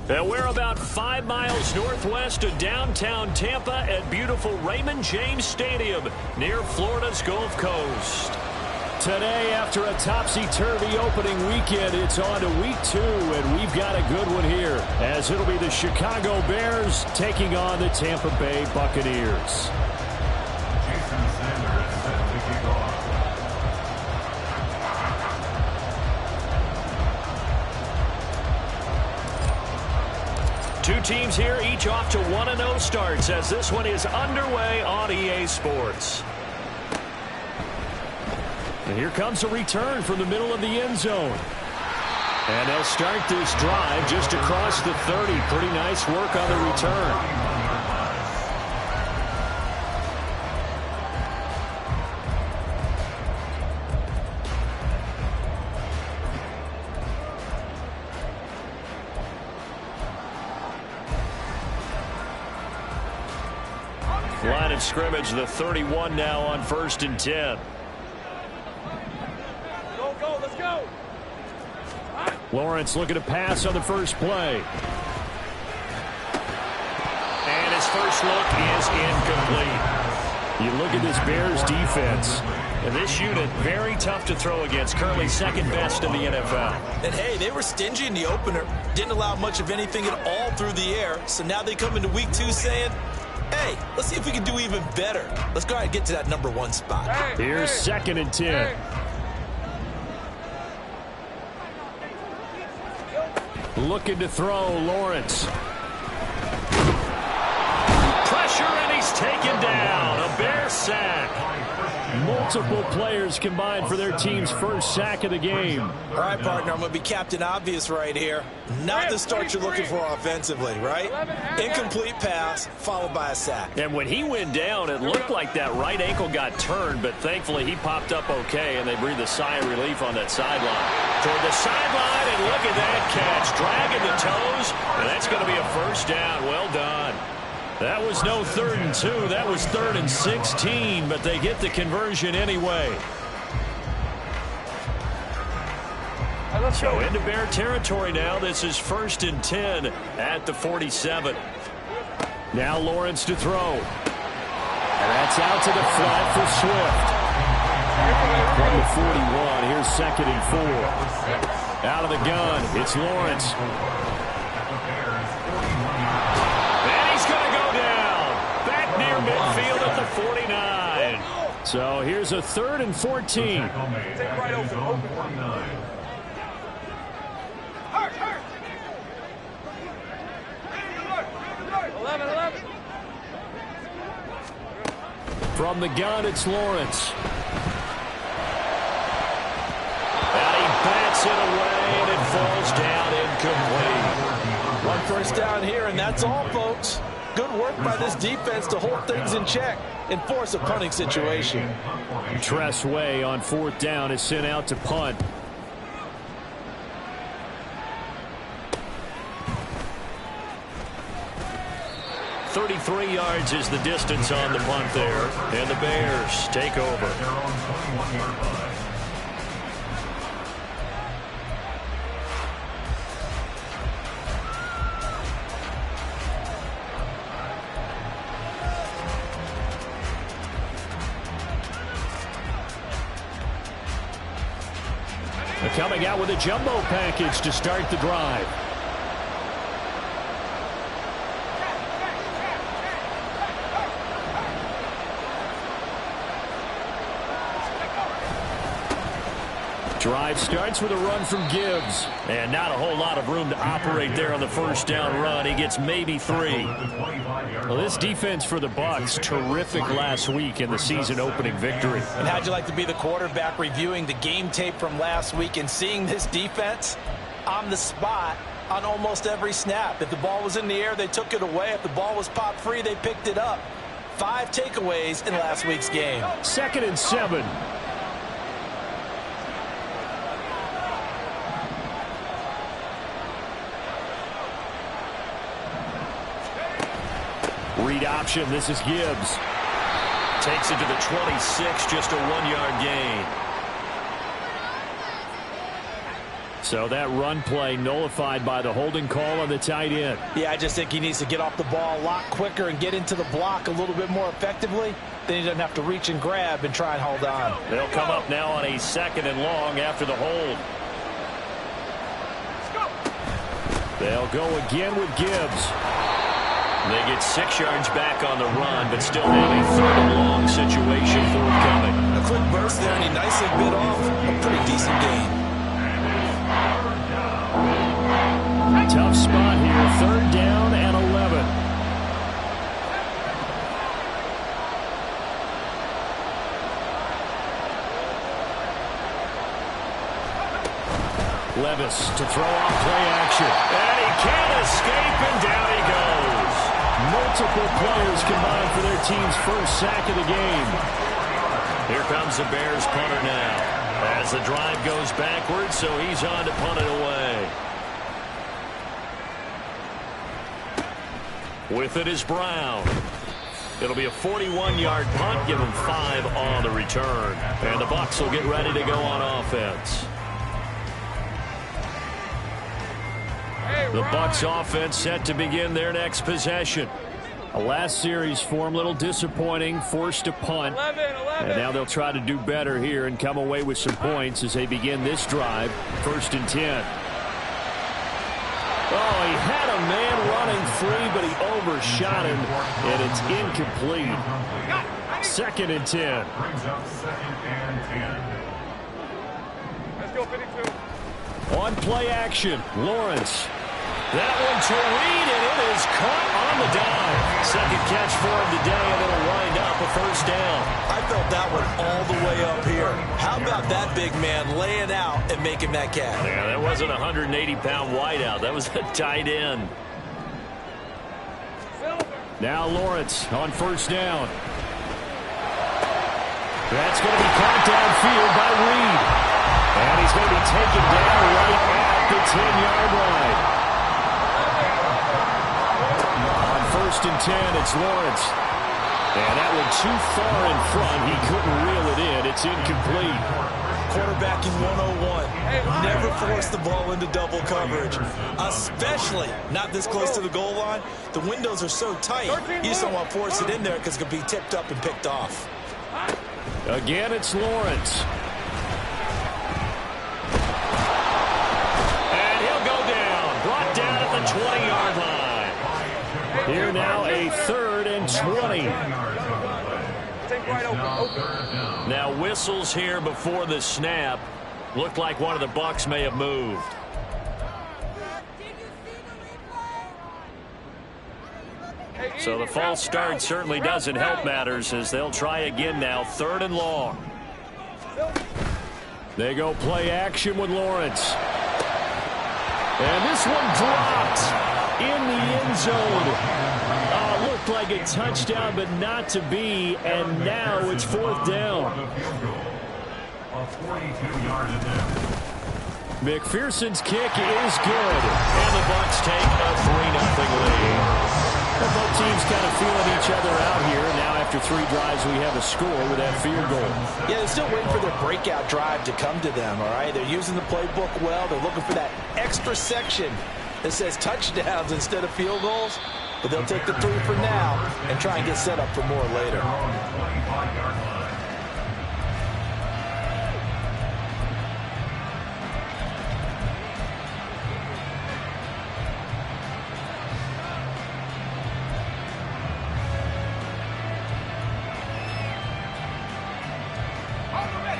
And we're about 5 miles northwest of downtown Tampa at beautiful Raymond James Stadium near Florida's Gulf Coast. Today, after a topsy-turvy opening weekend, it's on to week 2, and we've got a good one here, as it'll be the Chicago Bears taking on the Tampa Bay Buccaneers. Two teams here, each off to 1-0 starts, as this one is underway on EA Sports. And here comes a return from the middle of the end zone. And they'll start this drive just across the 30. Pretty nice work on the return. Line of scrimmage, the 31 now on 1st and 10. Go, let's go. Lawrence looking to pass on the first play. And his first look is incomplete. You look at this Bears defense, and this unit very tough to throw against, currently second best in the NFL. And hey, they were stingy in the opener, didn't allow much of anything at all through the air, so now they come into week 2 saying, hey, let's see if we can do even better. Let's go ahead and get to that number 1 spot. Here's 2nd and 10. Looking to throw, Lawrence. Pressure, and he's taken down. A Bear sack. Multiple players combined for their team's first sack of the game. All right, partner, I'm going to be Captain Obvious right here. Not the start you're looking for offensively, right? Incomplete pass, followed by a sack. And when he went down, it looked like that right ankle got turned, but thankfully he popped up okay, and they breathed a sigh of relief on that sideline. Toward the sideline, and look at that catch. Dragging the toes, and that's going to be a first down. Well done. That was no 3rd and 2. That was 3rd and 16, but they get the conversion anyway. So into Bear territory now. This is 1st and 10 at the 47. Now Lawrence to throw. And that's out to the flat for Swift. From the 41, here's 2nd and 4. Out of the gun, it's Lawrence. Midfield at the 49. So here's a 3rd and 14. From the gun, it's Lawrence. And he bats it away, and it falls down incomplete. 1 first down here, and that's all, folks. Good work by this defense to hold things in check and force a punting situation. Tress Way on 4th down is sent out to punt. .33 yards is the distance on the punt there, and the Bears take over. Coming out with a jumbo package to start the drive. Drive starts with a run from Gibbs. And not a whole lot of room to operate there on the first down run. He gets maybe 3. Well, this defense for the Bucs, terrific last week in the season opening victory. And how'd you like to be the quarterback reviewing the game tape from last week and seeing this defense on the spot on almost every snap? If the ball was in the air, they took it away. If the ball was popped free, they picked it up. 5 takeaways in last week's game. 2nd and 7. Read option. This is Gibbs. Takes it to the 26, just a 1-yard gain. So that run play nullified by the holding call on the tight end. Yeah, I just think he needs to get off the ball a lot quicker and get into the block a little bit more effectively. Then he doesn't have to reach and grab and try and hold on. They'll come up now on a 2nd and long after the hold. They'll go again with Gibbs. They get 6 yards back on the run, but still have a 3rd and long situation forthcoming. A quick burst there, and he nicely bit off a pretty decent gain. Tough spot here, 3rd down and 11. Levis to throw off play action. And he can't escape, and down he goes. Multiple players combined for their team's first sack of the game. Here comes the Bears punter now. As the drive goes backwards, so he's on to punt it away. With it is Brown. It'll be a 41-yard punt, give him 5 on the return. And the Bucs will get ready to go on offense. The Bucs offense set to begin their next possession. A last series for them, a little disappointing, forced to punt. 11. And now they'll try to do better here and come away with some points as they begin this drive, 1st and 10. Oh, he had a man running free, but he overshot him, and it's incomplete. 2nd and 10. Let's go, 52. On play action, Lawrence. That one to Reed, and it is caught on the dive. 2nd catch for him today, and it'll wind up a 1st down. I felt that one all the way up here. How about that big man laying out and making that catch? Yeah, that wasn't a 180-pound wideout. That was a tight end. Now Lawrence on 1st down. That's going to be caught downfield by Reed. And he's going to be taken down right at the 10-yard line. On 1st and 10, it's Lawrence. And that one too far in front. He couldn't reel it in. It's incomplete. Quarterbacking 101. Never force the ball into double coverage, especially not this close to the goal line. The windows are so tight, you just don't want to force it in there because it could be tipped up and picked off. Again, it's Lawrence. And he'll go down. Brought down at the 20-yard line. Here now a 3rd and 20. Now whistles here before the snap. Looked like one of the Bucs may have moved. So the false start certainly doesn't help matters as they'll try again now, 3rd and long. They go play action with Lawrence. And this one dropped in the end zone. Looked like a touchdown, but not to be. And now it's 4th down. McPherson's kick is good. And the Bucs take a 3-0 lead. Both teams kind of feeling each other out here. Now after 3 drives, we have a score with that field goal. Yeah, they're still waiting for their breakout drive to come to them, all right? They're using the playbook well. They're looking for that extra section that says touchdowns instead of field goals. But they'll take the 3 for now and try and get set up for more later.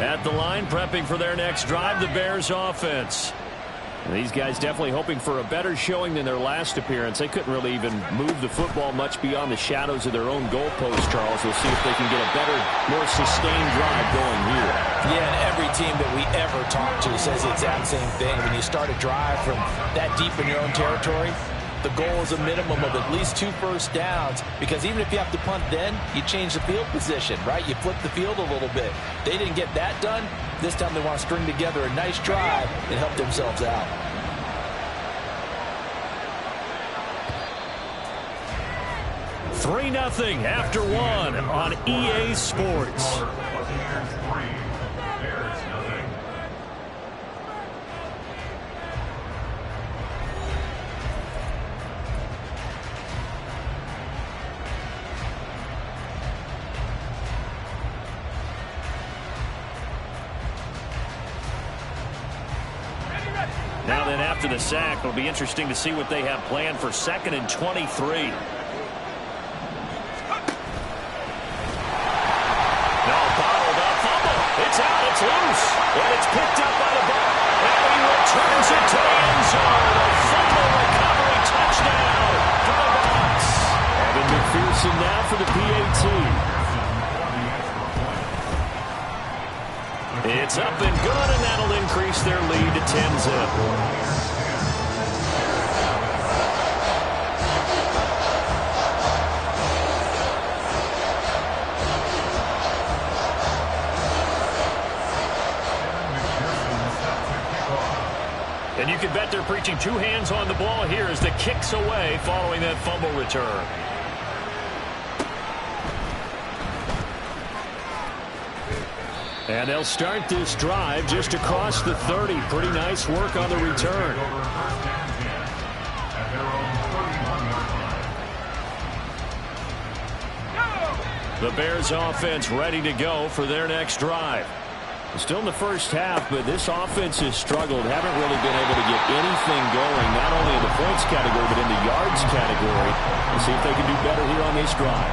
At the line, prepping for their next drive, the Bears offense. These guys definitely hoping for a better showing than their last appearance. They couldn't really even move the football much beyond the shadows of their own goalpost, Charles. We'll see if they can get a better, more sustained drive going here. Yeah, and every team that we ever talk to says the exact same thing. When you start a drive from that deep in your own territory, the goal is a minimum of at least 2 first downs, because even if you have to punt then, you change the field position, right? You flip the field a little bit. They didn't get that done. This time they want to string together a nice drive and help themselves out. $3-0 after 1 on EA Sports. Now then, after the sack, it'll be interesting to see what they have planned for 2nd and 23. It's out, it's loose, and it's picked up by the ball, and he returns it to the end zone. A fumble recovery touchdown for the Bucs. Evan McPherson now for the PAT. It's up and good, and that'll increase their lead to 10-zip. And you can bet they're preaching 2 hands on the ball here as the kick's away following that fumble return. And they'll start this drive just across the 30. Pretty nice work on the return. The Bears offense ready to go for their next drive. Still in the first half, but this offense has struggled. Haven't really been able to get anything going, not only in the points category, but in the yards category. We'll see if they can do better here on this drive.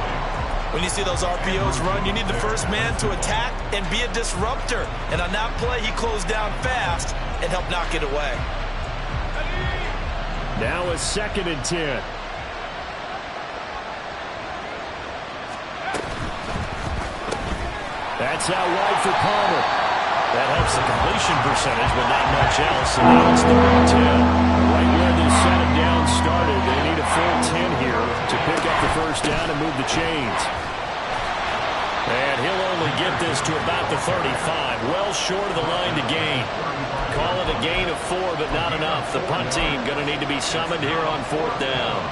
When you see those RPOs run, you need the first man to attack and be a disruptor. And on that play, he closed down fast and helped knock it away. Now a 2nd and 10. That's out wide for Palmer. That helps the completion percentage, but not much else. And now it's 3rd and 10. Right where this second down started, they need a full 10 here to pick up the first down and move the chains. And he'll only get this to about the 35, well short of the line to gain. Call it a gain of 4, but not enough. The punt team going to need to be summoned here on 4th down.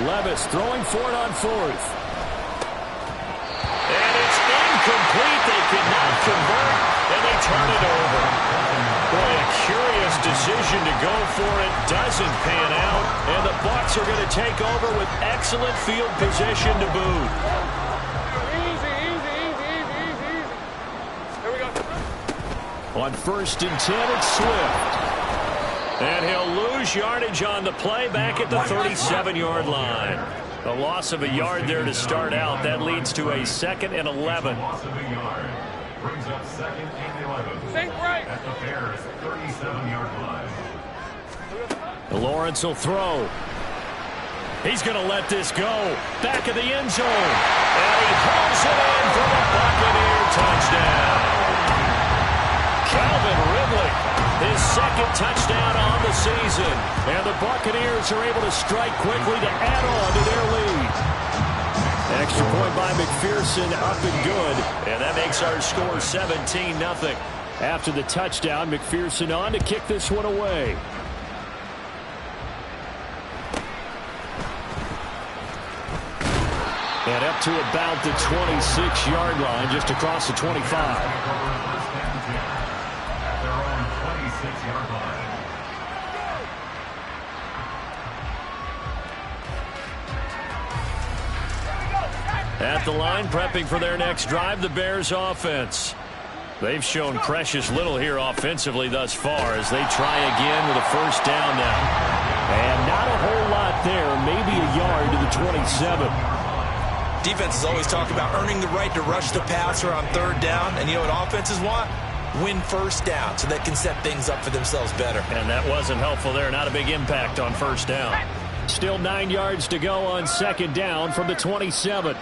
Levis throwing for it on 4th. And it's incomplete. They could not convert, and they turn it over. Boy, a curious decision to go for it. Doesn't pan out, and the Bucs are going to take over with excellent field position to boot. Easy. Here we go. On 1st and 10, it's Swift. And he'll lose yardage on the play back at the 37-yard line. The loss of a yard there to start out. That leads to a 2nd and 11. Brings up 2nd and 11. Think right. At the Bears' 37-yard line. Lawrence will throw. He's going to let this go. Back of the end zone. And he hauls it in for the Buccaneer touchdown. Calvin Ridley, his 2nd touchdown on the season. And the Buccaneers are able to strike quickly to add on to their lead. Extra point by McPherson, up and good. And that makes our score 17-0. After the touchdown, McPherson on to kick this one away. And up to about the 26-yard line, just across the 25. At the line, prepping for their next drive, the Bears offense. They've shown precious little here offensively thus far as they try again with a first down now. And not a whole lot there, maybe a yard to the 27. Defenses always talk about earning the right to rush the passer on 3rd down. And you know what offenses want? Win first down so they can set things up for themselves better. And that wasn't helpful there. Not a big impact on first down. Still 9 yards to go on 2nd down from the 27.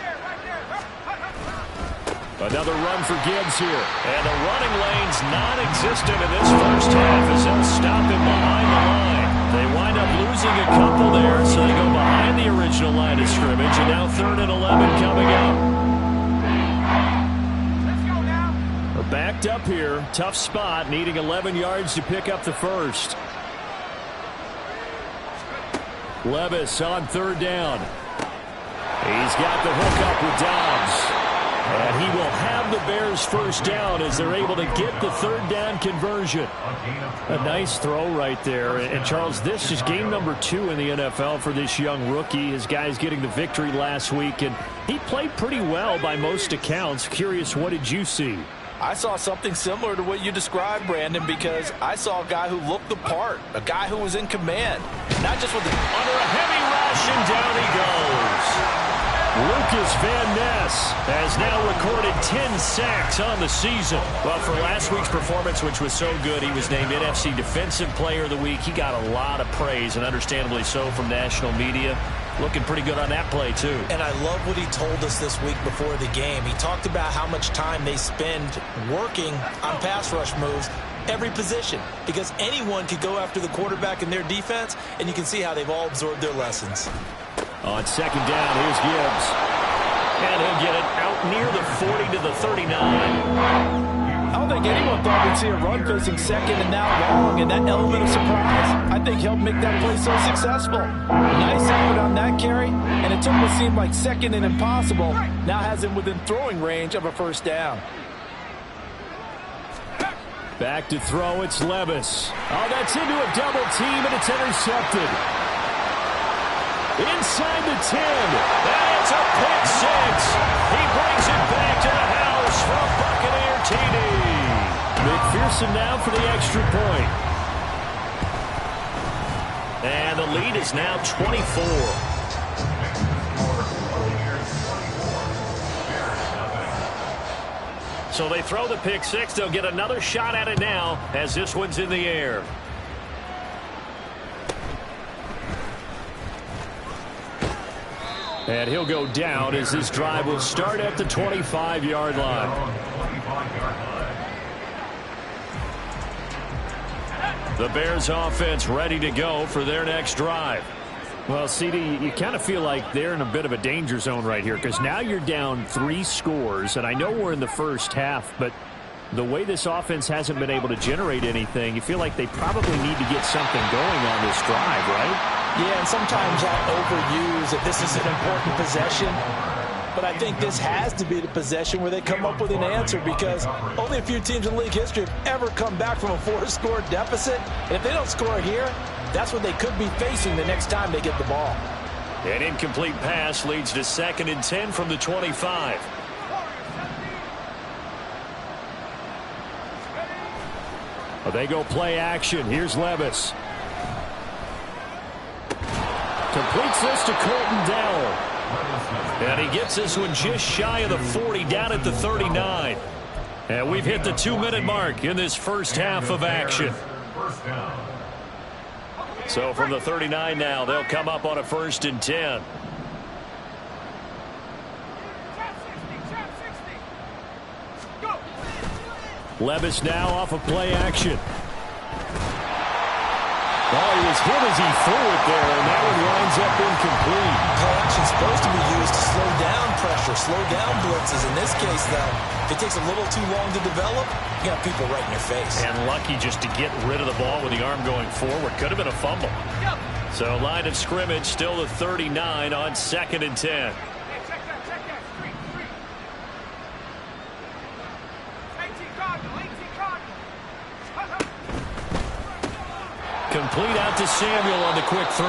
Another run for Gibbs here. And the running lane's non-existent in this first half as they'll stop him behind the line. They wind up losing a couple there, so they go behind the original line of scrimmage. And now 3rd and 11 coming up. We're backed up here. Tough spot, needing 11 yards to pick up the first. Levis on 3rd down. He's got the hook up with Dobbs. And he will have the Bears Bears first down as they're able to get the third down conversion. A nice throw right there. And Charles, this is game number 2 in the NFL for this young rookie. His guys getting the victory last week, and he played pretty well by most accounts. Curious, what did you see? I saw something similar to what you described, Brandon, because I saw a guy who looked the part, a guy who was in command. Not just with the... Under a heavy rush, and down he goes. Lucas Van Ness has now recorded 10 sacks on the season. Well, for last week's performance, which was so good, he was named NFC Defensive Player of the Week. He got a lot of praise, and understandably so, from national media. Looking pretty good on that play, too. And I love what he told us this week before the game. He talked about how much time they spend working on pass rush moves, every position, because anyone could go after the quarterback in their defense, and you can see how they've all absorbed their lessons. On second down, here's Gibbs. And he'll get it out near the 40 to the 39. I don't think anyone thought we'd see a run facing second and now long, and that element of surprise, I think, helped make that play so successful. Nice effort on that carry, and it took what seemed like second and impossible, now has him within throwing range of a first down. Back to throw, it's Levis. Oh, that's into a double team, and it's intercepted. Inside the 10, and it's a pick 6. He brings it back to the house for a Buccaneer TD. McPherson now for the extra point. And the lead is now 24. So they throw the pick 6. They'll get another shot at it now as this one's in the air. And he'll go down as this drive will start at the 25-yard line. The Bears offense ready to go for their next drive. Well, CD, you kind of feel like they're in a bit of a danger zone right here because now you're down 3 scores, and I know we're in the first half, but the way this offense hasn't been able to generate anything, you feel like they probably need to get something going on this drive, right? Yeah, and sometimes I overuse that this is an important possession. But I think this has to be the possession where they come up with an answer because only a few teams in league history have ever come back from a 4-score deficit. And if they don't score here, that's what they could be facing the next time they get the ball. An incomplete pass leads to 2nd and 10 from the 25. Well, they go play action. Here's Levis. Completes this to Colton Dowell. And he gets this one just shy of the 40, down at the 39. And we've hit the 2-minute mark in this first half of action. So from the 39 now, they'll come up on a 1st and 10. Levis now off of play action. Oh, he was hit as he threw it there, and that one winds up incomplete. Play action's supposed to be used to slow down pressure, slow down blitzes. In this case, though, if it takes a little too long to develop, you got people right in your face. And lucky just to get rid of the ball with the arm going forward. Could have been a fumble. So line of scrimmage still the 39 on 2nd and 10. Complete out to Samuel on the quick throw.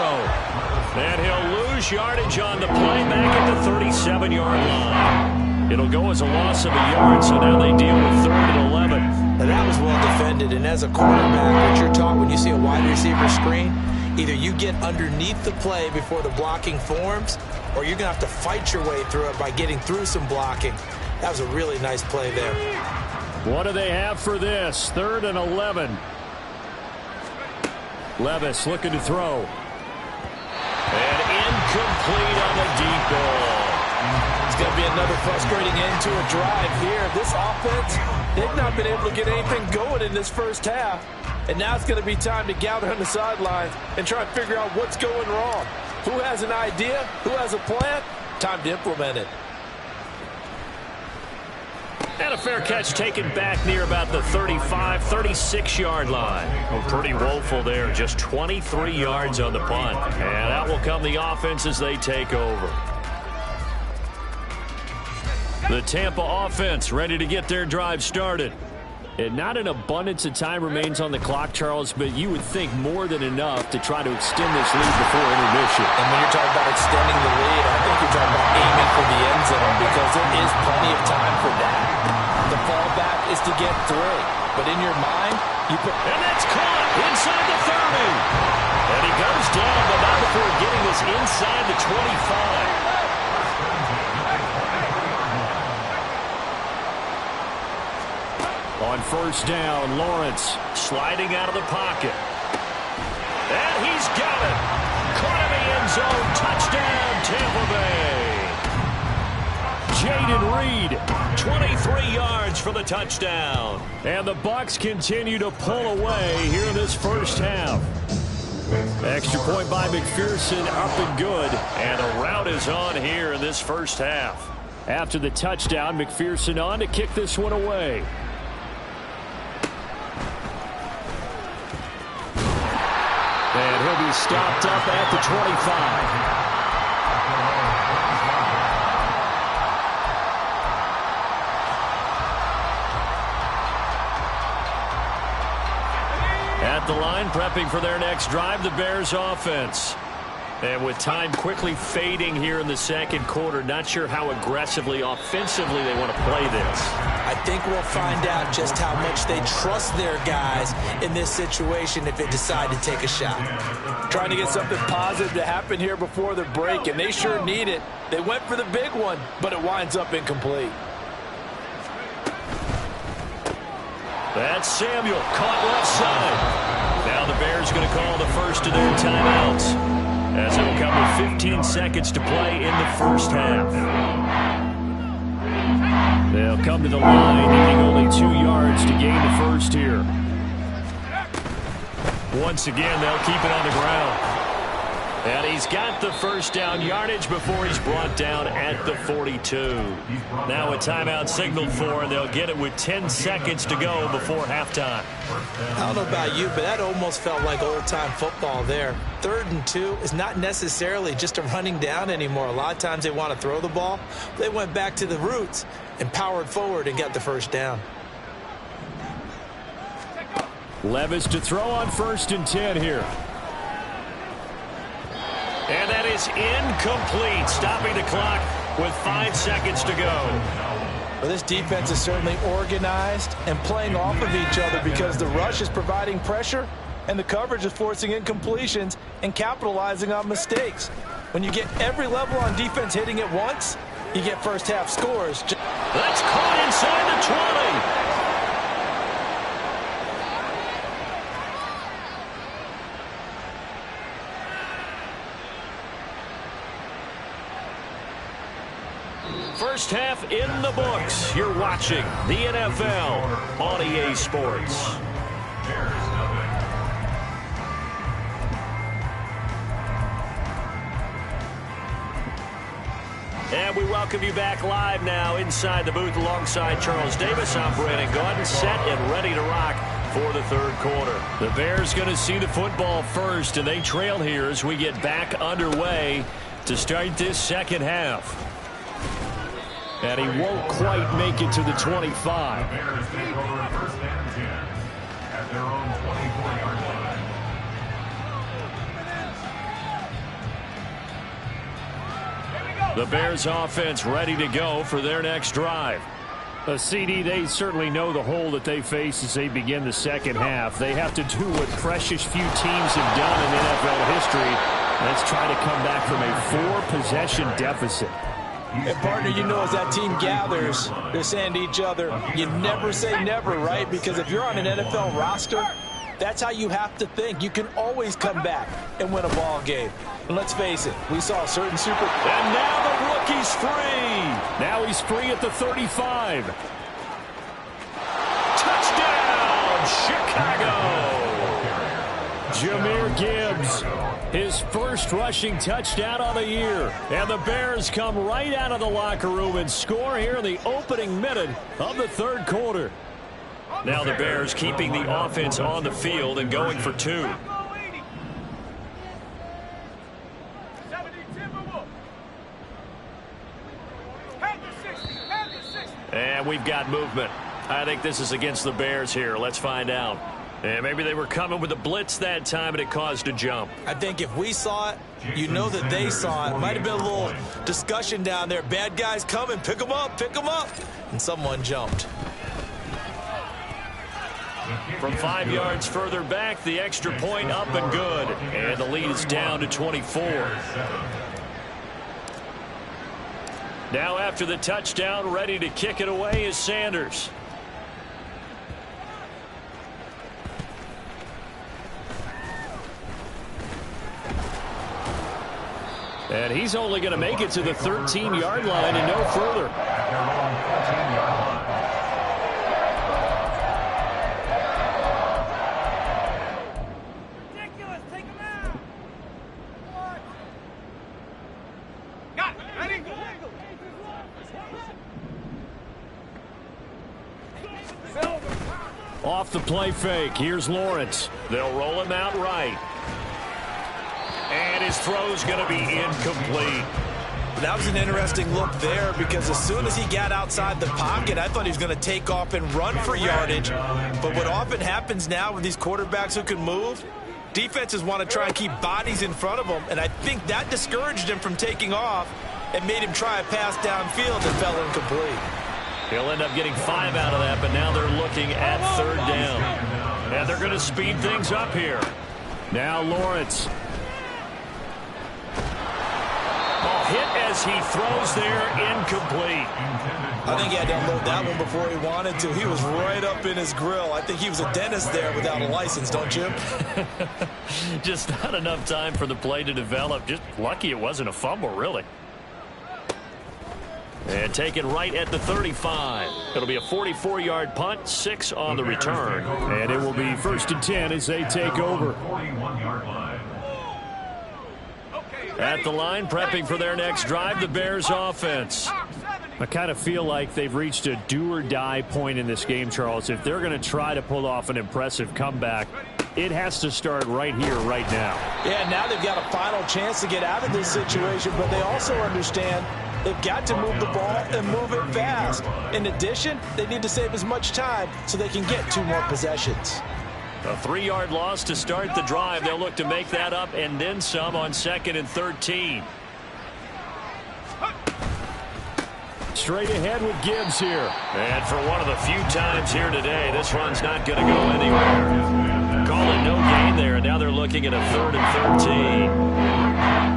And he'll lose yardage on the play back at the 37-yard line. It'll go as a loss of a yard, so now they deal with 3rd and 11. And that was well defended, and as a quarterback, what you're taught when you see a wide receiver screen, either you get underneath the play before the blocking forms, or you're going to have to fight your way through it by getting through some blocking. That was a really nice play there. What do they have for this? 3rd and 11. Levis looking to throw. And incomplete on the deep ball. It's going to be another frustrating end to a drive here. This offense, they've not been able to get anything going in this first half. And now it's going to be time to gather on the sidelines and try and figure out what's going wrong. Who has an idea? Who has a plan? Time to implement it. And a fair catch taken back near about the 35, 36-yard line. Oh, pretty woeful there. Just 23 yards on the punt. And out will come the offense as they take over. The Tampa offense ready to get their drive started. And not an abundance of time remains on the clock, Charles, but you would think more than enough to try to extend this lead before intermission. And when you're talking about extending the lead, I think you're talking about aiming for the end zone because there is plenty of time for that. The fallback is to get 3. But in your mind, you put... And that's caught inside the 30. And he goes down, but not before getting this inside the 25. On first down, Lawrence sliding out of the pocket. And he's got it. Caught in the end zone. Touchdown, Tampa Bay. Jaden Reed, 23 yards for the touchdown. And the Bucs continue to pull away here in this first half. Extra point by McPherson, up and good. And the route is on here in this first half. After the touchdown, McPherson on to kick this one away. And he'll be stopped up at the 25. At the line, prepping for their next drive, the Bears offense. And with time quickly fading here in the second quarter, not sure how aggressively, offensively they want to play this. I think we'll find out just how much they trust their guys in this situation if they decide to take a shot. Trying to get something positive to happen here before the break, and they sure need it. They went for the big one, but it winds up incomplete. That's Samuel, caught left side. Now the Bears going to call the first of their timeouts, as it will come with 15 seconds to play in the first half. They'll come to the line, needing only 2 yards to gain the first here. Once again, they'll keep it on the ground. And he's got the first down yardage before he's brought down at the 42. Now a timeout signaled for, and they'll get it with 10 seconds to go before halftime. I don't know about you, but that almost felt like old-time football there. 3rd and 2 is not necessarily just a running down anymore. A lot of times they want to throw the ball. They went back to the roots and powered forward and got the first down. Levis to throw on 1st and 10 here. And that is incomplete, stopping the clock with 5 seconds to go. Well, this defense is certainly organized and playing off of each other because the rush is providing pressure and the coverage is forcing incompletions and capitalizing on mistakes. When you get every level on defense hitting at once, you get first half scores. That's caught inside the 20. First half in the books. You're watching the NFL on EA Sports. And we welcome you back live now inside the booth alongside Charles Davis. I'm Brandon Gaudin, set and ready to rock for the third quarter. The Bears going to see the football first, and they trail here as we get back underway to start this second half. And he won't quite make it to the 25. The Bears take over 1st and 10 at their own 24-yard line. The Bears offense ready to go for their next drive. CD, they certainly know the hole that they face as they begin the second half. They have to do what precious few teams have done in NFL history. Let's try to come back from a 4-possession deficit. And partner, you know, as that team gathers, they're saying to each other, you never say never, right? Because if you're on an NFL roster, that's how you have to think. You can always come back and win a ball game. And let's face it, we saw a certain super... And now the rookie's free. Now he's free at the 35. Touchdown, Chicago. Jahmyr Gibbs, his first rushing touchdown of the year. And the Bears come right out of the locker room and score here in the opening minute of the third quarter. Now the Bears keeping the offense on the field and going for 2. And we've got movement. I think this is against the Bears here. Let's find out. And maybe they were coming with a blitz that time and it caused a jump. I think if we saw it, you know that they saw it. Might have been a little discussion down there. Bad guys coming. Pick them up. Pick them up. And someone jumped. From 5 yards further back, the extra point up and good. And the lead is down to 24. Now after the touchdown, ready to kick it away is Sanders. And he's only going to make it to the 13-yard line and no further. Ridiculous. Take him out. Got it. Ready? Off the play fake. Here's Lawrence. They'll roll him out right. And his throw's going to be incomplete. That was an interesting look there because as soon as he got outside the pocket, I thought he was going to take off and run for yardage. But what often happens now with these quarterbacks who can move, defenses want to try and keep bodies in front of them. And I think that discouraged him from taking off and made him try a pass downfield that fell incomplete. He'll end up getting 5 out of that, but now they're looking at 3rd down. And they're going to speed things up here. Now Lawrence. Hit as he throws there, incomplete. I think he had to unload that one before he wanted to. He was right up in his grill. I think he was a dentist there without a license, don't you? Just not enough time for the play to develop. Just lucky it wasn't a fumble, really. And taken right at the 35. It'll be a 44-yard punt, 6 on the return. And it will be 1st and 10 as they take over. 41-yard line. At the line, prepping for their next drive, the Bears offense. I kind of feel like they've reached a do-or-die point in this game, Charles. If they're going to try to pull off an impressive comeback, it has to start right here, right now. Yeah, now they've got a final chance to get out of this situation, but they also understand they've got to move the ball and move it fast. In addition, they need to save as much time so they can get 2 more possessions. A 3-yard loss to start the drive. They'll look to make that up and then some on 2nd and 13. Straight ahead with Gibbs here. And for one of the few times here today, this run's not going to go anywhere. Call it no gain there, and now they're looking at a 3rd and 13.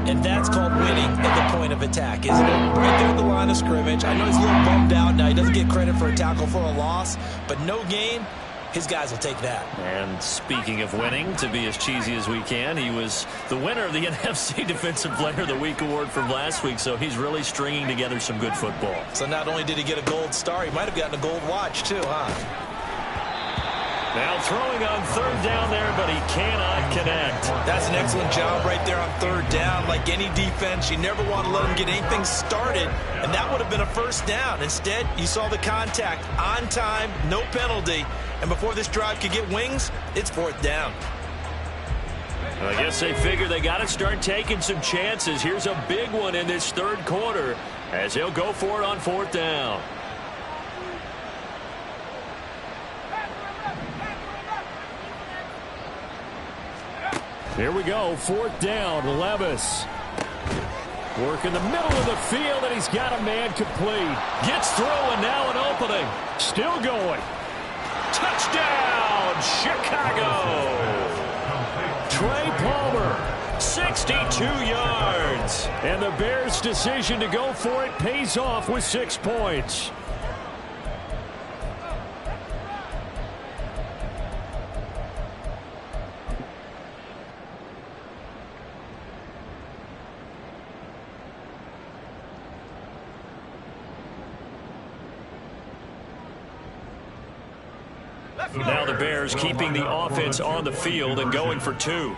And that's called winning at the point of attack, isn't it? Right there at the line of scrimmage. I know he's a little bummed out now. He doesn't get credit for a tackle for a loss, but no gain. His guys will take that. And speaking of winning, to be as cheesy as we can, he was the winner of the NFC Defensive Player of the Week award from last week, so he's really stringing together some good football. So not only did he get a gold star, he might have gotten a gold watch too, huh? Now throwing on 3rd down there, but he cannot connect. That's an excellent job right there on 3rd down. Like any defense, you never want to let them get anything started, and that would have been a 1st down. Instead, you saw the contact on time, no penalty, and before this drive could get wings, it's 4th down. I guess they figure they got to start taking some chances. Here's a big one in this 3rd quarter as he'll go for it on 4th down. Here we go, 4th down, Levis. Work in the middle of the field, and he's got a man complete. Gets through, and now an opening. Still going. Touchdown, Chicago. Trey Palmer, 62 yards. And the Bears' decision to go for it pays off with 6 points. Now the Bears keeping the offense on the field and going for 2.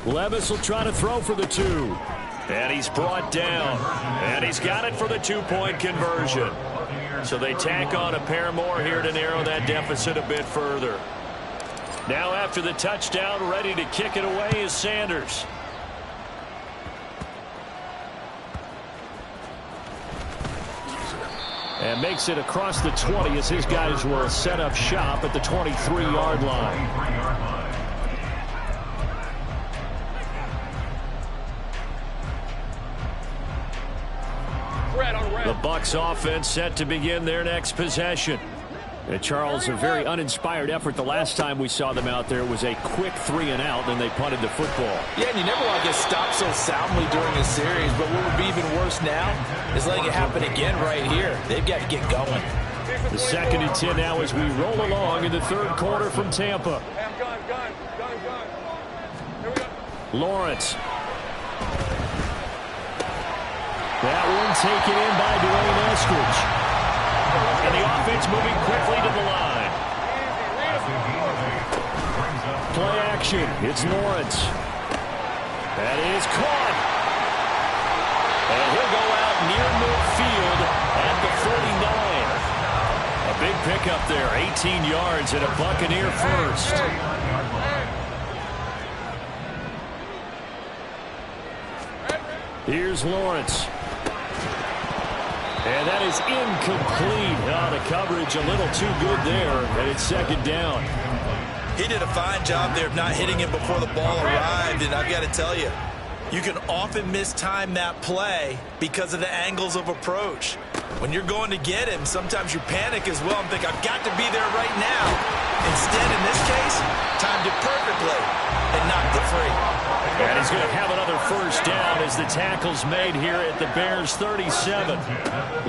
Levis will try to throw for the 2. And he's brought down. And he's got it for the 2-point conversion. So they tack on a pair more here to narrow that deficit a bit further. Now after the touchdown, ready to kick it away is Sanders. And makes it across the 20 as his guys will set up shop at the 23-yard line. The Bucs offense set to begin their next possession. And Charles, a very uninspired effort the last time we saw them out there. It was a quick 3-and-out, then they punted the football. Yeah, and you never want to get stopped so soundly during a series, but what would be even worse now is letting it happen again right here. They've got to get going. The 2nd and 10 now as we roll along in the third quarter from Tampa. Lawrence. That one taken in by Dwayne Eskridge. And the offense moving quickly to the line. Play action. It's Lawrence. That is caught. And he'll go out near midfield at the 49. A big pickup there. 18 yards and a Buccaneer first. Here's Lawrence. And that is incomplete. Oh, the coverage a little too good there, and it's 2nd down. He did a fine job there of not hitting him before the ball arrived, and I've got to tell you, you can often mistime that play because of the angles of approach. When you're going to get him, sometimes you panic as well and think, I've got to be there right now. Instead, in this case, timed it perfectly and knocked it free. And he's going to have another first down as the tackle's made here at the Bears' 37.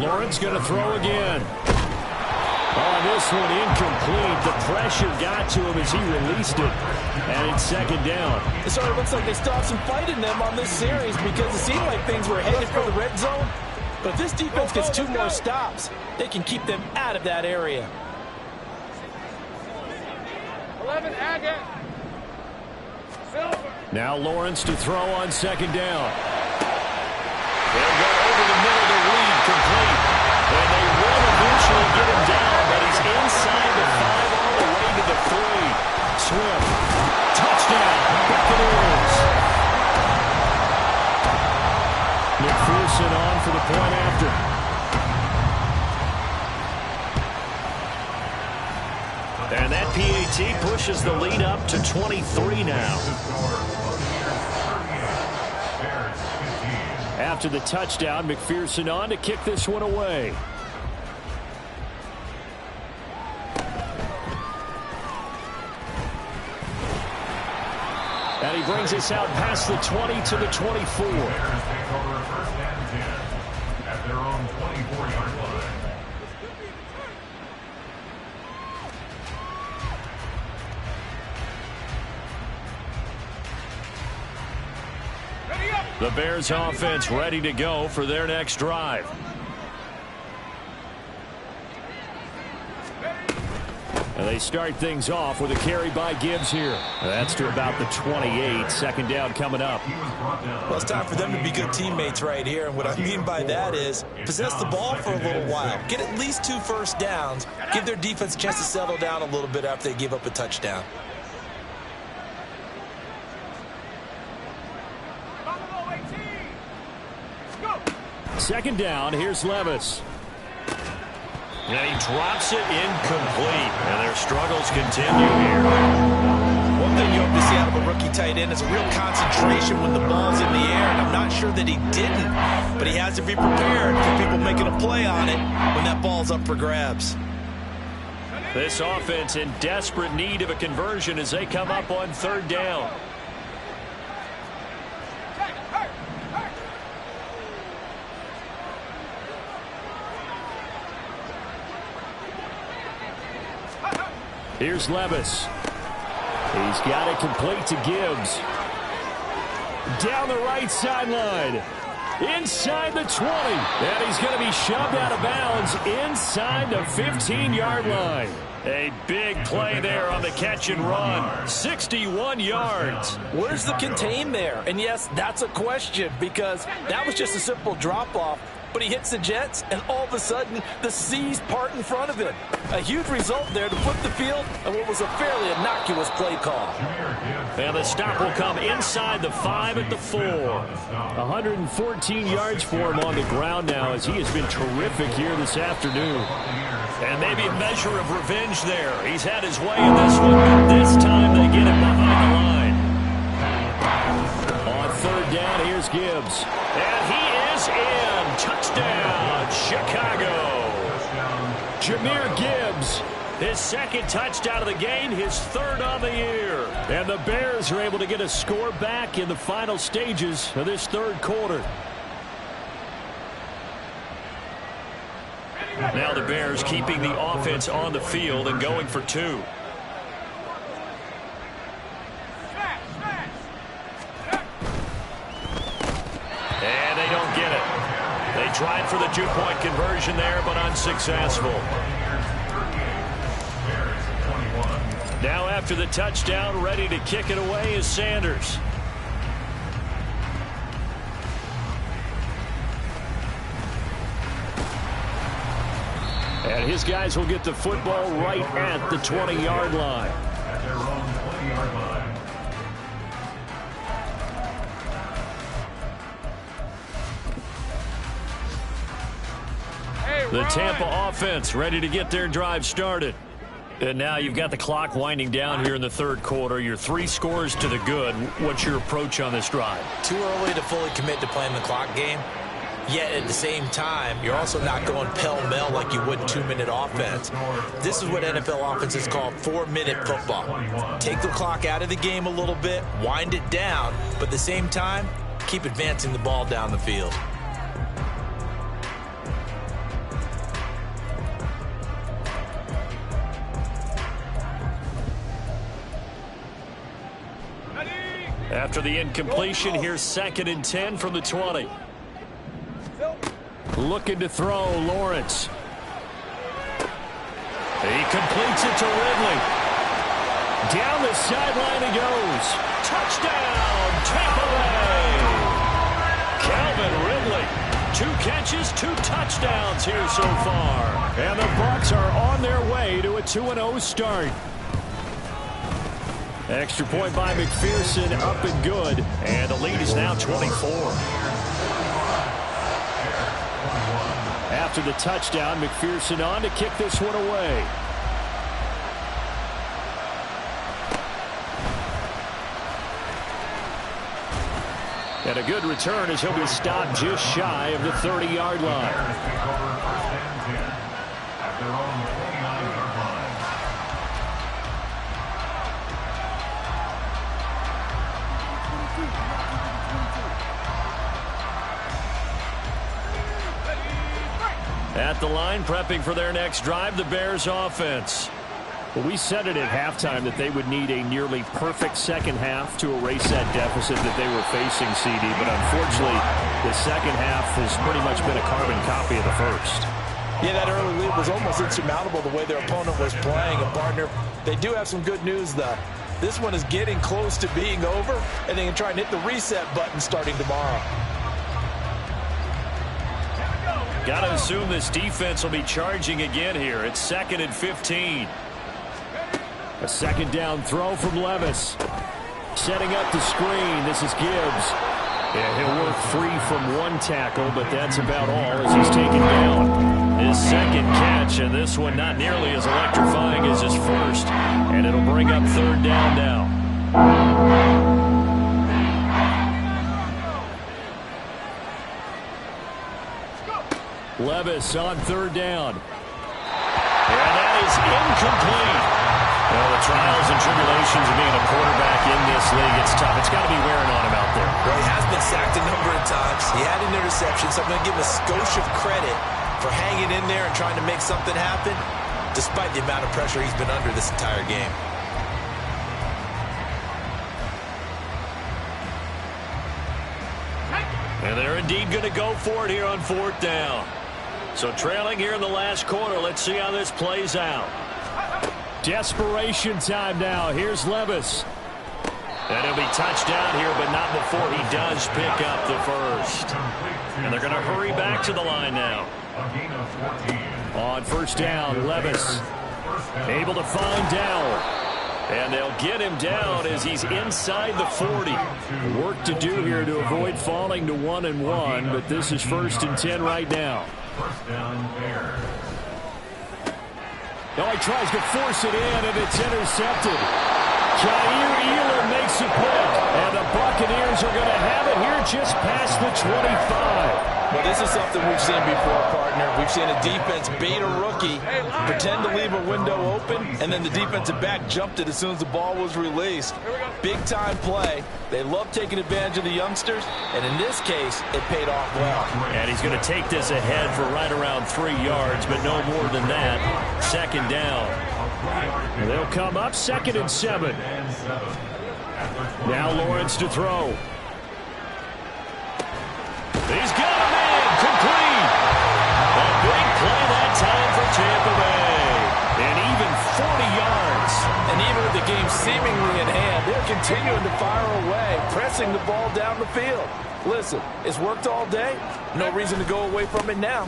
Lawrence going to throw again. On this one, incomplete. The pressure got to him as he released it. And it's 2nd down. It sort of looks like they still have some fight in them on this series because it seemed like things were headed for the red zone. But if this defense gets 2 more stops, they can keep them out of that area. 11, Agate. Silver. Now Lawrence to throw on 2nd down. They'll go over the middle to Reed, complete. And they will eventually get him down, but he's inside the 5 all the way to the 3. Swift. Touchdown. Buccaneers. McPherson on for the point after. And that PAT pushes the lead up to 23 now. After the touchdown, McPherson on to kick this one away. And he brings us out past the 20 to the 24. At their own 24-yard line. The Bears offense ready to go for their next drive. And they start things off with a carry by Gibbs here. That's to about the 28. 2nd down coming up. Well, it's time for them to be good teammates right here. And what I mean by that is possess the ball for a little while. Get at least 2 first downs. Give their defense a chance to settle down a little bit after they give up a touchdown. 2nd down, here's Levis. And he drops it incomplete. And their struggles continue here. One thing you hope to see out of a rookie tight end is a real concentration when the ball's in the air. And I'm not sure that he didn't, but he has to be prepared for people making a play on it when that ball's up for grabs. This offense in desperate need of a conversion as they come up on 3rd down. Here's Levis. He's got it complete to Gibbs. Down the right sideline. Inside the 20. And he's going to be shoved out of bounds inside the 15-yard line. A big play there on the catch and run. 61 yards. Where's the contain there? And yes, that's a question because that was just a simple drop-off. but he hits the Jets, and all of a sudden, the seas part in front of him. A huge result there to flip the field on what was a fairly innocuous play call. And the stop will come inside the 5 at the 4. 114 yards for him on the ground now as he has been terrific here this afternoon. And maybe a measure of revenge there. He's had his way in this one. This time they get him behind the line. On third down, here's Gibbs. And he is in. Touchdown, Chicago. Jahmyr Gibbs, his second touchdown of the game, his third on the year. And the Bears are able to get a score back in the final stages of this third quarter. Now the Bears keeping the offense on the field and going for 2. And they don't get it. They tried for the 2-point conversion there, but unsuccessful. Now after the touchdown, ready to kick it away is Sanders. And his guys will get the football right at the 20-yard line. At their own 20-yard line. The Tampa offense ready to get their drive started. And now you've got the clock winding down here in the third quarter. You're 3 scores to the good. What's your approach on this drive? Too early to fully commit to playing the clock game. Yet at the same time, you're also not going pell-mell like you would 2-minute offense. This is what NFL offenses call 4-minute football. Take the clock out of the game a little bit, wind it down, but at the same time, keep advancing the ball down the field. After the incompletion, here's 2nd and 10 from the 20. Looking to throw, Lawrence. He completes it to Ridley. Down the sideline he goes. Touchdown, Tampa Bay. Calvin Ridley. 2 catches, 2 touchdowns here so far. And the Bucs are on their way to a 2-0 start. Extra point by McPherson, up and good. And the lead is now 24. After the touchdown, McPherson on to kick this one away. And a good return as he'll be stopped just shy of the 30-yard line. At their own 29-yard line. At the line, prepping for their next drive, the Bears offense. Well, we said it at halftime that they would need a nearly perfect second half to erase that deficit that they were facing, CD. But unfortunately, the second half has pretty much been a carbon copy of the first. Yeah, that early lead was almost insurmountable the way their opponent was playing. And, partner, they do have some good news, though. This one is getting close to being over, and they can try and hit the reset button starting tomorrow. Got to assume this defense will be charging again here. It's 2nd and 15. A second down throw from Levis. Setting up the screen. This is Gibbs. Yeah, he'll work free from 1 tackle, but that's about all as he's taken down. His second catch, and this one not nearly as electrifying as his first. And it'll bring up 3rd down now. Levis on 3rd down. And that is incomplete. Well, the trials and tribulations of being a quarterback in this league, it's tough. It's got to be wearing on him out there. Well, he has been sacked a number of times. He had an interception, so I'm going to give him a skosh of credit for hanging in there and trying to make something happen, despite the amount of pressure he's been under this entire game. And they're indeed going to go for it here on 4th down. So trailing here in the last quarter. Let's see how this plays out. Desperation time now. Here's Levis. And he'll be touched down here, but not before he does pick up the first. And they're going to hurry back to the line now. On first down, Levis able to find Dowell. And they'll get him down as he's inside the 40. Work to do here to avoid falling to 1-1, but this is 1st and 10 right now. Oh, he tries to force it in, and it's intercepted. Jair Elam makes a pick, and the Buccaneers are going to have it here just past the 25. Well, this is something we've seen before, partner. We've seen a defense bait a rookie, pretend to leave a window open, and then the defensive back jumped it as soon as the ball was released. Big-time play. They love taking advantage of the youngsters, and in this case, it paid off well. And he's going to take this ahead for right around 3 yards, but no more than that. 2nd down. They'll come up 2nd and 7. Now Lawrence to throw. He's got a man complete. A big play that time for Tampa Bay. And even 40 yards. And even with the game seemingly in hand, they're continuing to fire away, pressing the ball down the field. Listen, it's worked all day. No reason to go away from it now.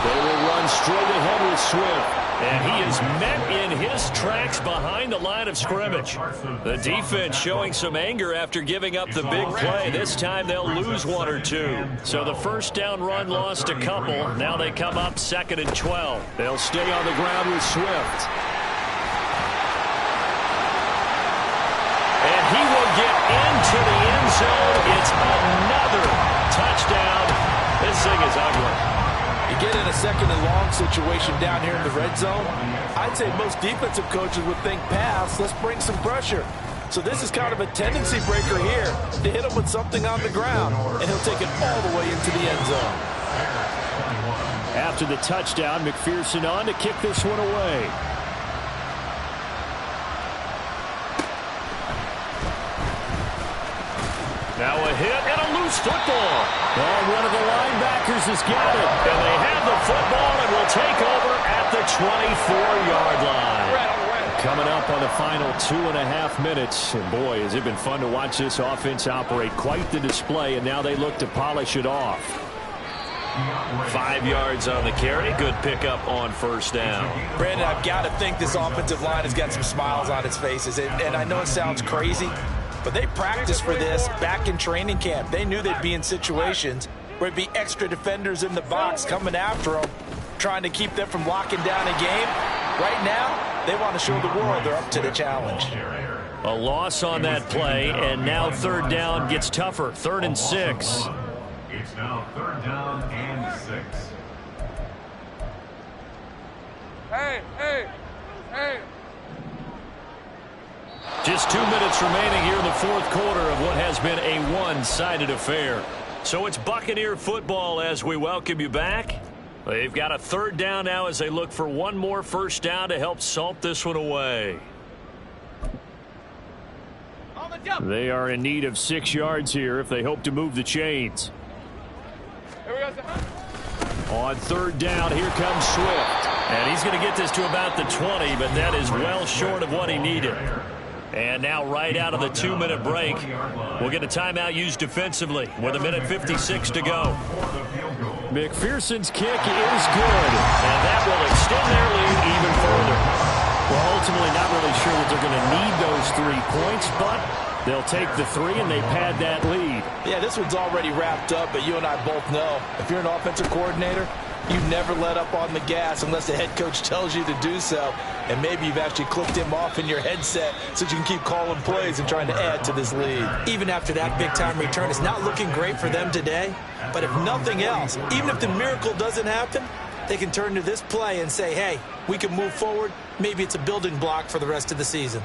They will run straight ahead with Swift. And he is met in his tracks behind the line of scrimmage. The defense showing some anger after giving up the big play. This time they'll lose 1 or 2. So the first down run lost a couple. Now they come up 2nd and 12. They'll stay on the ground with Swift. And he will get into the end zone. It's another touchdown. This thing is ugly. You get in a 2nd and long situation down here in the red zone, I'd say most defensive coaches would think pass, let's bring some pressure. So this is kind of a tendency breaker here to hit him with something on the ground, and he'll take it all the way into the end zone. After the touchdown, McPherson on to kick this one away. Now a hit and a loose football. And one of the linebackers has got it. And they have the football and will take over at the 24-yard line. Coming up on the final 2.5 minutes. And boy, has it been fun to watch this offense operate. Quite the display, and now they look to polish it off. 5 yards on the carry. Good pickup on first down. Brandon, I've got to think this offensive line has got some smiles on its faces. And I know it sounds crazy, but they practiced for this back in training camp. They knew they'd be in situations where it'd be extra defenders in the box coming after them, trying to keep them from locking down a game. Right now, they want to show the world they're up to the challenge. A loss on that play, and now 3rd down gets tougher. 3rd and 6. It's now 3rd down and 6. Hey. Just 2 minutes remaining here in the 4th quarter of what has been a one-sided affair. So it's Buccaneer football as we welcome you back. They've got a 3rd down now as they look for one more first down to help salt this one away. They are in need of 6 yards here if they hope to move the chains. On 3rd down, here comes Swift. And he's going to get this to about the 20, but that is well short of what he needed. And now right out of the 2-minute break, we'll get a timeout used defensively with 1:56 to go. McPherson's kick is good, and that will extend their lead even further. Well, ultimately not really sure that they're going to need those 3 points, but they'll take the 3 and they pad that lead. Yeah, this one's already wrapped up, but you and I both know if you're an offensive coordinator, you never let up on the gas unless the head coach tells you to do so. And maybe you've actually clicked him off in your headset so that you can keep calling plays and trying to add to this lead. Even after that big-time return, it's not looking great for them today. But if nothing else, even if the miracle doesn't happen, they can turn to this play and say, hey, we can move forward. Maybe it's a building block for the rest of the season.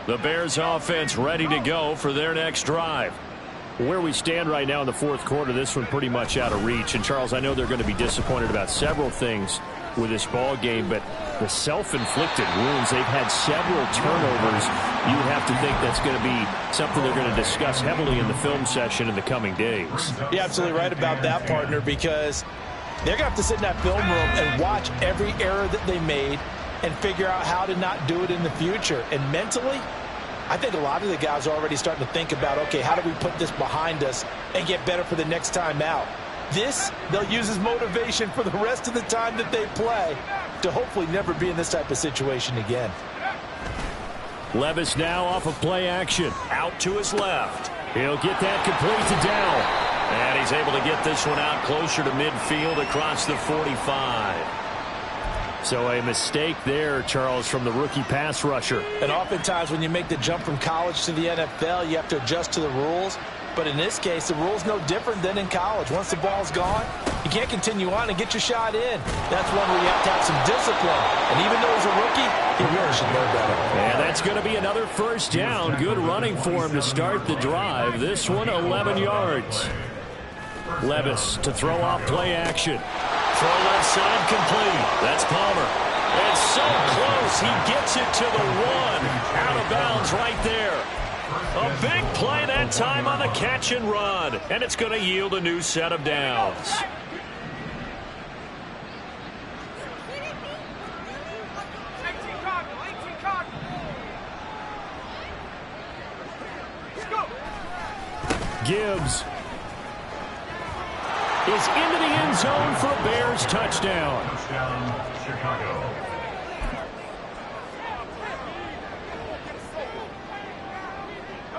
The Bears offense ready to go for their next drive. Where we stand right now in the 4th quarter, this one pretty much out of reach. And, Charles, I know they're going to be disappointed about several things with this ball game, but the self-inflicted wounds, they've had several turnovers. You have to think that's going to be something they're going to discuss heavily in the film session in the coming days. You're absolutely right about that, partner, because they're going to have to sit in that film room and watch every error that they made and figure out how to not do it in the future. And mentally, I think a lot of the guys are already starting to think about, okay, how do we put this behind us and get better for the next time out? This, they'll use as motivation for the rest of the time that they play to hopefully never be in this type of situation again. Levis now off of play action. Out to his left. He'll get that complete to Dow. And he's able to get this one out closer to midfield across the 45. So a mistake there, Charles, from the rookie pass rusher. And oftentimes when you make the jump from college to the NFL, you have to adjust to the rules. But in this case, the rule's no different than in college. Once the ball's gone, you can't continue on and get your shot in. That's one where you have to have some discipline. And even though he's a rookie, he really should know better. And that's going to be another first down. Good running for him to start the drive. This one, 11 yards. Levis to throw off play action. Throw left side complete. That's Palmer. It's so close. He gets it to the 1. Out of bounds right there. A big play that time on the catch and run. And it's going to yield a new set of downs. Gibbs is into the end zone for a Bears touchdown. Touchdown, Chicago.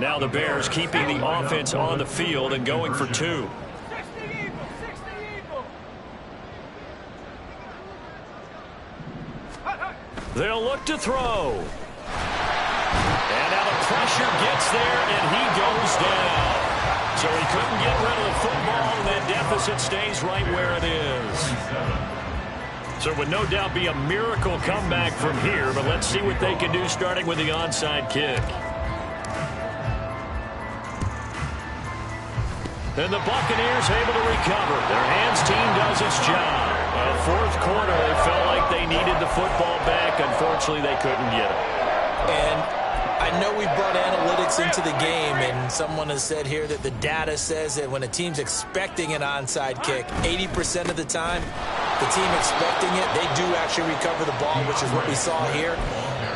Now the Bears keeping the offense on the field and going for 2. They'll look to throw. And now the pressure gets there, and he goes down. So he couldn't get rid of the football, and that deficit stays right where it is. So it would no doubt be a miracle comeback from here, but let's see what they can do starting with the onside kick. And the Buccaneers able to recover. Their hands team does its job. Fourth quarter, they felt like they needed the football back. Unfortunately, they couldn't get it. And I know we brought analytics into the game, and someone has said here that the data says that when a team's expecting an onside kick, 80% of the time, the team expecting it, they do actually recover the ball, which is what we saw here.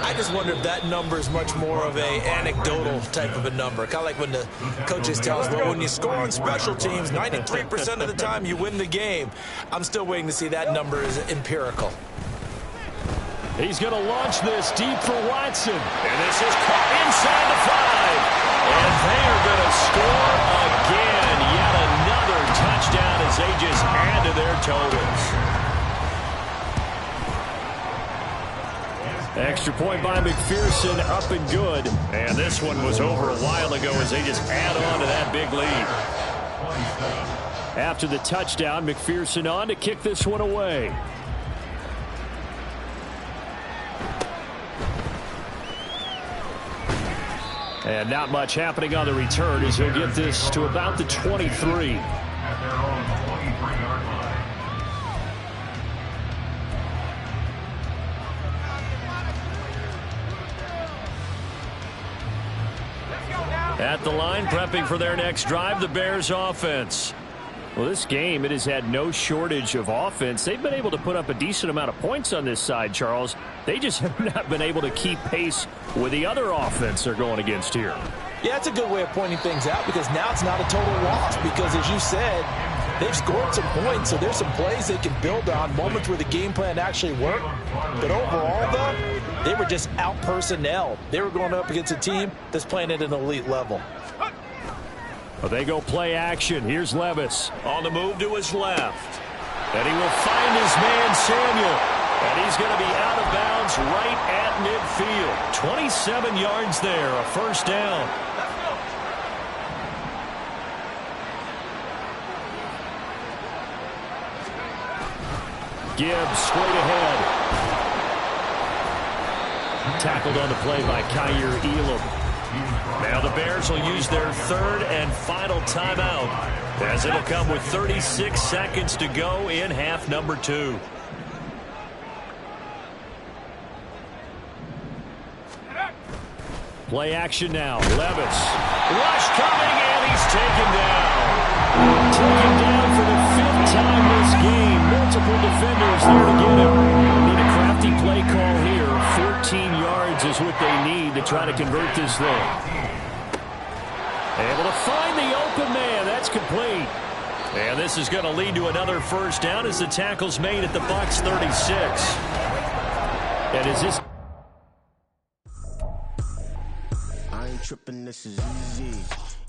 I just wonder if that number is much more of a anecdotal type of a number. Kind of like when the coaches tell us, well, when you score on special teams, 93% of the time you win the game. I'm still waiting to see that number is empirical. He's going to launch this deep for Watson. And this is caught inside the 5. And they are going to score again. Yet another touchdown as they just add to their totals. Extra point by McPherson, up and good. And this one was over a while ago as they just add on to that big lead. After the touchdown, McPherson on to kick this one away. And not much happening on the return as he'll get this to about the 23. At their own 23-yard line. At the line, prepping for their next drive, the Bears offense. Well, this game, it has had no shortage of offense. They've been able to put up a decent amount of points on this side, Charles. They just have not been able to keep pace with the other offense they're going against here. Yeah, that's a good way of pointing things out because now it's not a total loss because, as you said, they've scored some points, so there's some plays they can build on, moments where the game plan actually worked. But overall, though, they were just out-personnel. They were going up against a team that's playing at an elite level. Well, they go play action. Here's Levis on the move to his left. And he will find his man, Samuel. And he's going to be out of bounds right at midfield. 27 yards there, a first down. Gibbs straight ahead. Tackled on the play by Kaiir Elam. Now the Bears will use their third and final timeout as it'll come with 36 seconds to go in half number 2. Play action now. Levis. Rush coming, and he's taken down. Taken down for the 5th time this game. Multiple defenders there to get him. Need a crafty play call here. 15 yards is what they need to try to convert this thing. Able to find the open man. That's complete. And this is going to lead to another first down as the tackle's made at the Bucs 36. And is this... I ain't tripping, this is easy.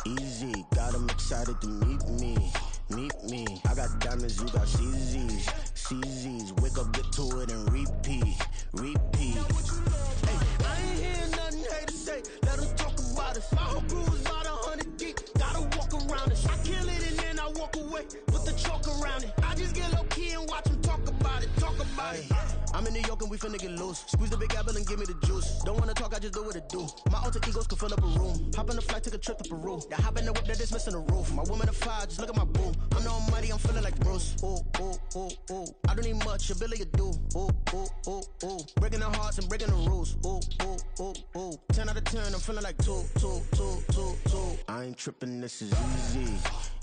Easy, got them excited to meet me. Meet me. I got diamonds, you got CZs. CZs, wake up, get to it, and repeat. Repeat. Hey, I ain't hear nothing hate to say. Let them talk about us. My whole crew is about 100 deep. Gotta walk around it. I kill it and then I walk away. Put the chalk around it. I just get low key and watch them talk about it. Talk about it. I'm in New York and we finna get loose. Squeeze the big apple and give me the juice. Don't wanna talk, I just do what it do. My alter egos can fill up a room. Hop on a flight, take a trip to Peru. Yeah, hop in the whip, that is missing the roof. My woman a fire, just look at my boo. I'm no money, I'm feeling like Bruce. Ooh, ooh, ooh, ooh. I don't need much, ability to do. Ooh, ooh, ooh, ooh. Breaking the hearts and breaking the rules. Ooh, ooh, ooh, ooh. 10 out of 10, I'm feeling like 2, 2, 2, 2, 2. I ain't tripping, this is easy.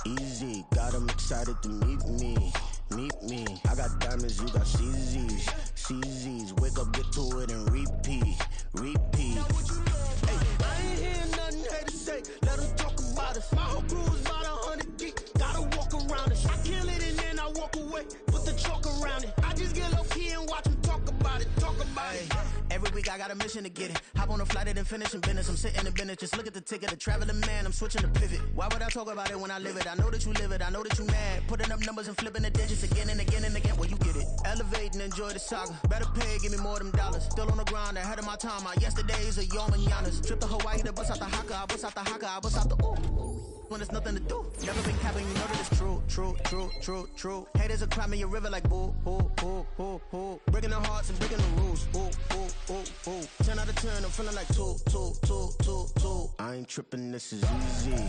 Easy, got them excited to meet me. Meet me. I got diamonds, you got CZs. CZs, wake up, get to it, and repeat. Repeat. Hey, I ain't hear nothing hate to say. Let them talk about us. My whole crew is about 100 deep. Gotta walk around it. I kill it and then I walk away. Put the chalk around it. I just get low key and watch them talk about it. Talk about it. Every week I got a mission to get it. Hop on a flight and then finish in business. I'm sitting in business. Just look at the ticket. A traveling man. I'm switching the pivot. Why would I talk about it when I live it? I know that you live it. I know that you mad. Putting up numbers and flipping the digits again and again and again. Well, you get it. Elevate and enjoy the saga. Better pay, give me more than dollars. Still on the grind, ahead of my time. My yesterdays are your mananas. Trip to Hawaii to bust out the haka. I bust out the haka. I bust out the ooh. When there's nothing to do. Never been capping, you know that it's true, true, true, true, true. Haters are climbing your river like boo, boo, boo, boo, boo. Breaking the hearts and breaking the rules. Ooh, ooh, ooh, ooh. 10 out of 10, I'm feeling like 2, 2, 2, 2, 2. I ain't tripping, this is easy.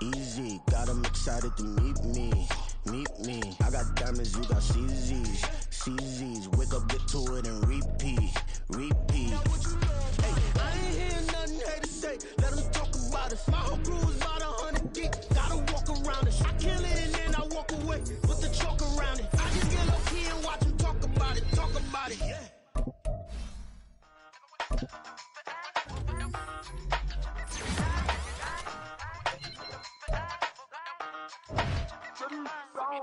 Easy, got them excited to meet me. Meet me. I got diamonds, you got CZs. CZs, wake up, get to it, and repeat. Repeat. Hey, I ain't hear nothing hate to say. Let them talk about us. My whole crew is about 100 deep. Gotta walk around it. I kill it and then I walk away. Put the chalk around it. I just get low key and watch them talk about it. Talk about it. Yeah.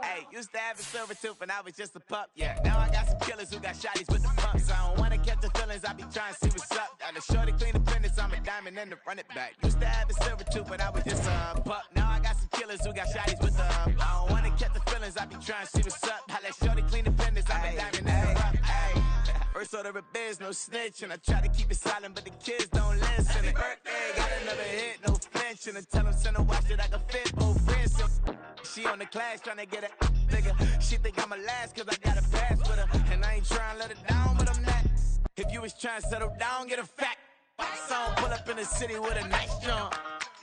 Hey, used to have a silver tooth and I was just a pup, yeah. Now I got some killers who got shotties with the pumps. I don't wanna catch the feelings, I be trying to see what's up. Got a shorty clean the fitness, I'm a diamond and to run it back. Used to have a silver tooth but I was just a pup. Now I got some killers who got shotties with the I don't wanna catch the feelings, I be trying to see what's up. I let shorty clean the fitness, I'm a diamond and to run it back. First order of biz, no snitching. I try to keep it silent, but the kids don't listen. Birthday, got another hit, no flinching. And tell them send a watch that I can fit both friends. She on the class trying to get a nigga. She think I'm a last cause I got a pass with her. And I ain't trying to let it down, but I'm not. If you was trying to settle down, get a fact. Song, pull up in the city with a nice jump.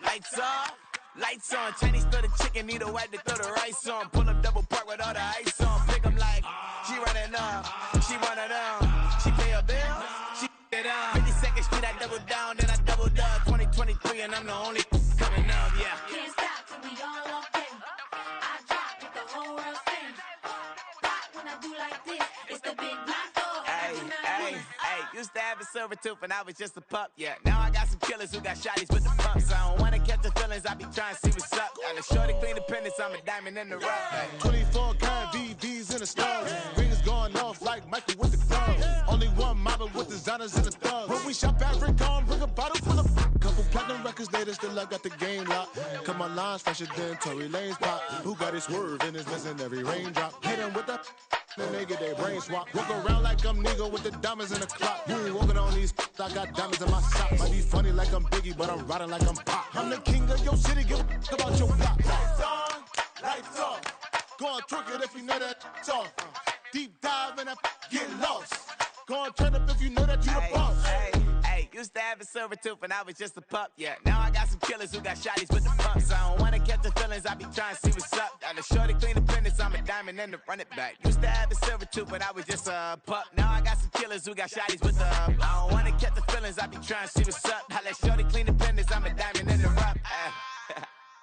Lights off, lights on. Chinese throw the chicken, need a wipe to throw the rice on. Pull up double park with all the ice on. Pick 'em like, she running up, she one of them. She pay her bill, she it up. 52nd Street, I double down, then I doubled up. 2023, and I'm the only coming up, yeah. Can't stop till we all up in. I drop with the whole world sing. Rock when I do like this, it's the big block door. Hey, used to have a silver tooth and I was just a pup, yeah. Now I got some killers who got shotties with the pumps. I don't wanna catch the feelings, I be trying to see what's up. Got a shorty clean the pendants, I'm a diamond in the rough. Hey. 24 karat VVs in the stars. Rings going off like Michael with the clubs. Only one mobbing with designers in the thugs. When we shop at Rick on, bring a bottle full of couple platinum records later, still I got the game locked. Cause my lines fresher than Tory Lane's pop. Who got his swerve and is missing every raindrop. Hit him with the and they get their brain swap. Walk around like I'm Negro with the diamonds in the clock. You ain't walking on these, I got diamonds in my socks. Might be funny like I'm Biggie, but I'm riding like I'm Pop. I'm the king of your city, give a about your block. Lights on, lights off. Go on, twerk it if you know that it's off. Deep dive and get lost. Go on, turn up if you know that you the boss. Hey, used to have a silver tooth and I was just a pup, yeah. Now I got some killers who got shotties with the pumps. I don't wanna catch the feelings, I be trying to see what's up. Got a shorty clean the pendants, I'm a diamond and to run it back. Used to have a silver tooth but I was just a pup. Now I got some killers who got shotties with the I don't wanna catch the feelings, I be trying to see what's up. I let shorty clean the pendants.